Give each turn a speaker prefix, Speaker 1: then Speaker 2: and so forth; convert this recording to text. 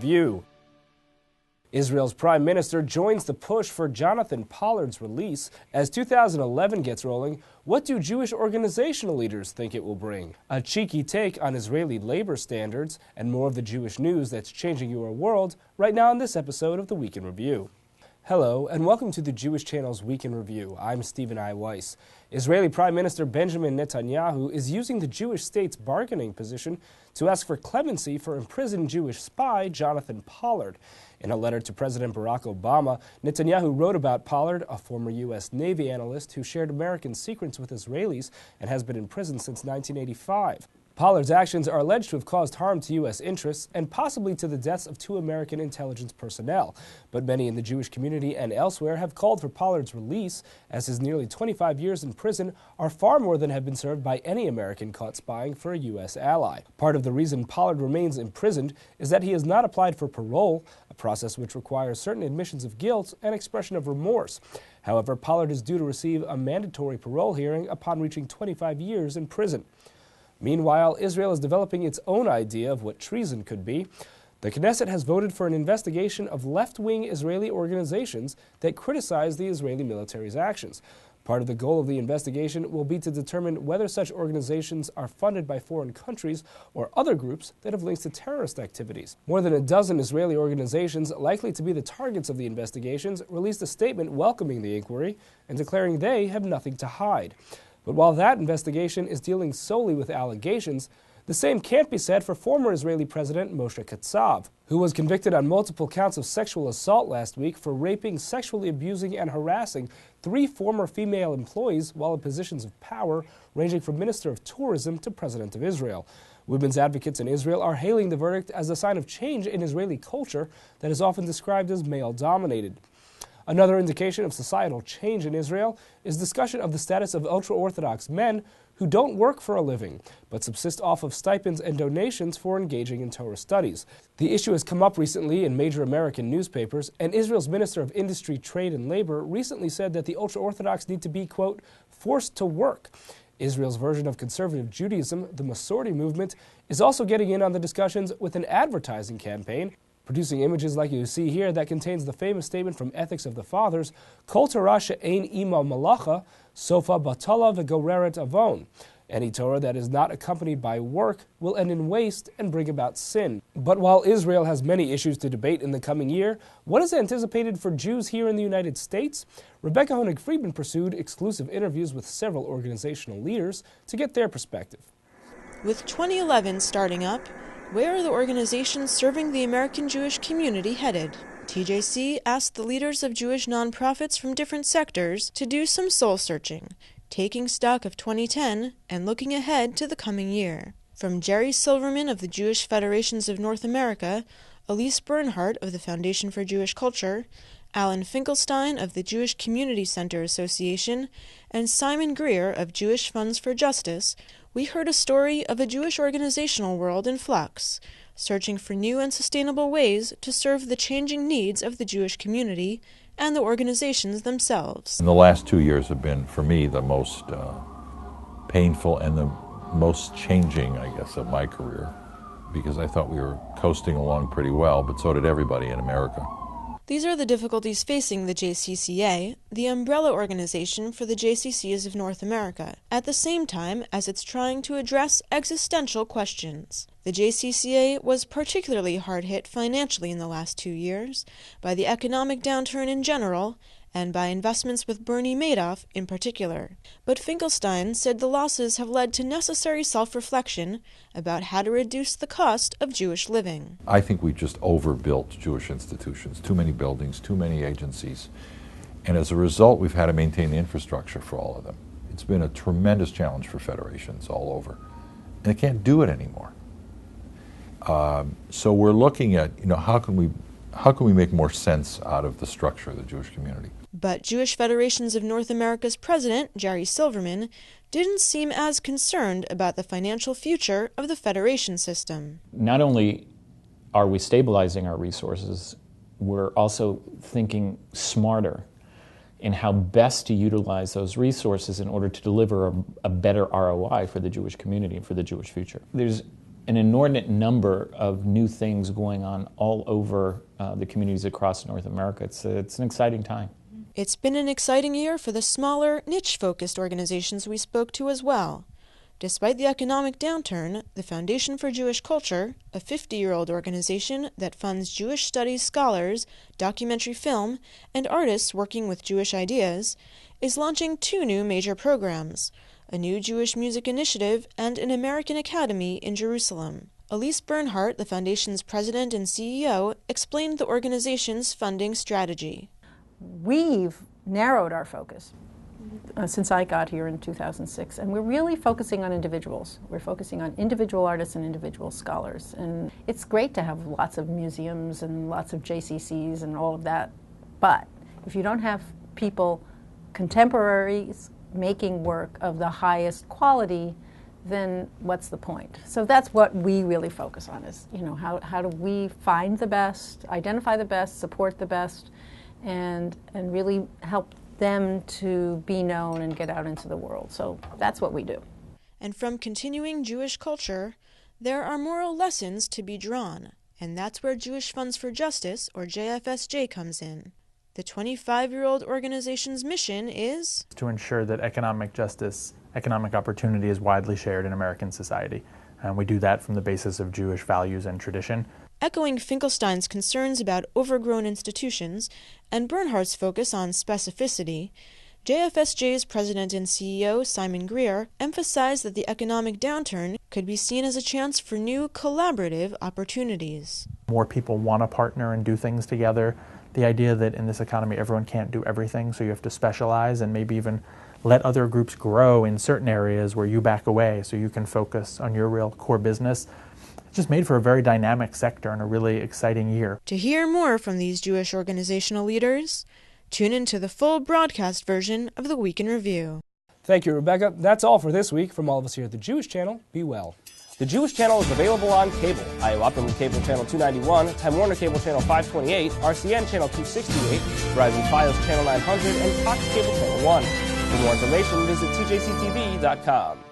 Speaker 1: Review. Israel's Prime Minister joins the push for Jonathan Pollard's release. As 2011 gets rolling, what do Jewish organizational leaders think it will bring? A cheeky take on Israeli labor standards and more of the Jewish news that's changing your world right now in this episode of the Week in Review. Hello, and welcome to the Jewish Channel's Week in Review. I'm Stephen I. Weiss. Israeli Prime Minister Benjamin Netanyahu is using the Jewish state's bargaining position to ask for clemency for imprisoned Jewish spy Jonathan Pollard. In a letter to President Barack Obama, Netanyahu wrote about Pollard, a former U.S. Navy analyst who shared American secrets with Israelis and has been in prison since 1985. Pollard's actions are alleged to have caused harm to U.S. interests and possibly to the deaths of 2 American intelligence personnel. But many in the Jewish community and elsewhere have called for Pollard's release, as his nearly 25 years in prison are far more than have been served by any American caught spying for a U.S. ally. Part of the reason Pollard remains imprisoned is that he has not applied for parole, a process which requires certain admissions of guilt and expression of remorse. However, Pollard is due to receive a mandatory parole hearing upon reaching 25 years in prison. Meanwhile, Israel is developing its own idea of what treason could be. The Knesset has voted for an investigation of left-wing Israeli organizations that criticize the Israeli military's actions. Part of the goal of the investigation will be to determine whether such organizations are funded by foreign countries or other groups that have links to terrorist activities. More than a dozen Israeli organizations likely to be the targets of the investigations released a statement welcoming the inquiry and declaring they have nothing to hide. But while that investigation is dealing solely with allegations, the same can't be said for former Israeli President Moshe Katsav, who was convicted on multiple counts of sexual assault last week for raping, sexually abusing, and harassing 3 former female employees while in positions of power, ranging from Minister of Tourism to President of Israel. Women's advocates in Israel are hailing the verdict as a sign of change in Israeli culture that is often described as male-dominated. Another indication of societal change in Israel is discussion of the status of ultra-Orthodox men who don't work for a living, but subsist off of stipends and donations for engaging in Torah studies. The issue has come up recently in major American newspapers, and Israel's Minister of Industry, Trade, and Labor recently said that the ultra-Orthodox need to be, quote, forced to work. Israel's version of conservative Judaism, the Masorti movement, is also getting in on the discussions with an advertising campaign, producing images like you see here that contains the famous statement from Ethics of the Fathers, Kol Torah she'ein ima malacha, sofa batala v'goreret avon. Any Torah that is not accompanied by work will end in waste and bring about sin. But while Israel has many issues to debate in the coming year, what is anticipated for Jews here in the United States? Rebecca Honig-Friedman pursued exclusive interviews with several organizational leaders to get their perspective.
Speaker 2: With 2011 starting up, where are the organizations serving the American Jewish community headed? TJC asked the leaders of Jewish nonprofits from different sectors to do some soul-searching, taking stock of 2010 and looking ahead to the coming year. From Jerry Silverman of the Jewish Federations of North America, Elise Bernhardt of the Foundation for Jewish Culture, Alan Finkelstein of the Jewish Community Center Association, and Simon Greer of Jewish Funds for Justice, we heard a story of a Jewish organizational world in flux, searching for new and sustainable ways to serve the changing needs of the Jewish community and the organizations themselves.
Speaker 3: And the last 2 years have been, for me, the most painful and the most changing, I guess, of my career, because I thought we were coasting along pretty well, but so did everybody in America.
Speaker 2: These are the difficulties facing the JCCA, the umbrella organization for the JCCs of North America, at the same time as it's trying to address existential questions. The JCCA was particularly hard hit financially in the last 2 years by the economic downturn in general and by investments with Bernie Madoff in particular. But Finkelstein said the losses have led to necessary self-reflection about how to reduce the cost of Jewish living.
Speaker 3: I think we just overbuilt Jewish institutions, too many buildings, too many agencies, and as a result we've had to maintain the infrastructure for all of them. It's been a tremendous challenge for federations all over, and they can't do it anymore. So we're looking at, how can we make more sense out of the structure of the Jewish community?
Speaker 2: But Jewish Federations of North America's president, Jerry Silverman, didn't seem as concerned about the financial future of the federation system.
Speaker 4: Not only are we stabilizing our resources, we're also thinking smarter in how best to utilize those resources in order to deliver a better ROI for the Jewish community and for the Jewish future. There's an inordinate number of new things going on all over the communities across North America. It's an exciting time.
Speaker 2: It's been an exciting year for the smaller, niche-focused organizations we spoke to as well. Despite the economic downturn, the Foundation for Jewish Culture, a 50-year-old organization that funds Jewish studies scholars, documentary film, and artists working with Jewish ideas, is launching 2 new major programs, a new Jewish music initiative and an American Academy in Jerusalem. Elise Bernhardt, the Foundation's president and CEO, explained the organization's funding strategy.
Speaker 5: We've narrowed our focus since I got here in 2006, and we're really focusing on individuals. We're focusing on individual artists and individual scholars, and it's great to have lots of museums and lots of JCCs and all of that, but if you don't have people, contemporaries, making work of the highest quality, then what's the point? So that's what we really focus on, is, you know, how do we find the best, identify the best, support the best, and really help them to be known and get out into the world. So that's what we do.
Speaker 2: And from continuing Jewish culture, there are moral lessons to be drawn, and that's where Jewish Funds for Justice, or JFSJ, comes in. The 25-year-old organization's mission is
Speaker 6: to ensure that economic justice, economic opportunity is widely shared in American society. And we do that from the basis of Jewish values and tradition.
Speaker 2: Echoing Finkelstein's concerns about overgrown institutions and Bernhardt's focus on specificity, JFSJ's president and CEO, Simon Greer, emphasized that the economic downturn could be seen as a chance for new collaborative opportunities.
Speaker 6: More people want to partner and do things together. The idea that in this economy everyone can't do everything, so you have to specialize and maybe even let other groups grow in certain areas where you back away so you can focus on your real core business. It's just made for a very dynamic sector and a really exciting year.
Speaker 2: To hear more from these Jewish organizational leaders, tune into the full broadcast version of the Week in Review.
Speaker 1: Thank you, Rebecca. That's all for this week. From all of us here at the Jewish Channel, be well. The Jewish Channel is available on cable: Iowa Optimum Cable Channel 291, Time Warner Cable Channel 528, RCN Channel 268, Verizon Fios Channel 900, and Cox Cable Channel 1. For more information, visit tjctv.com.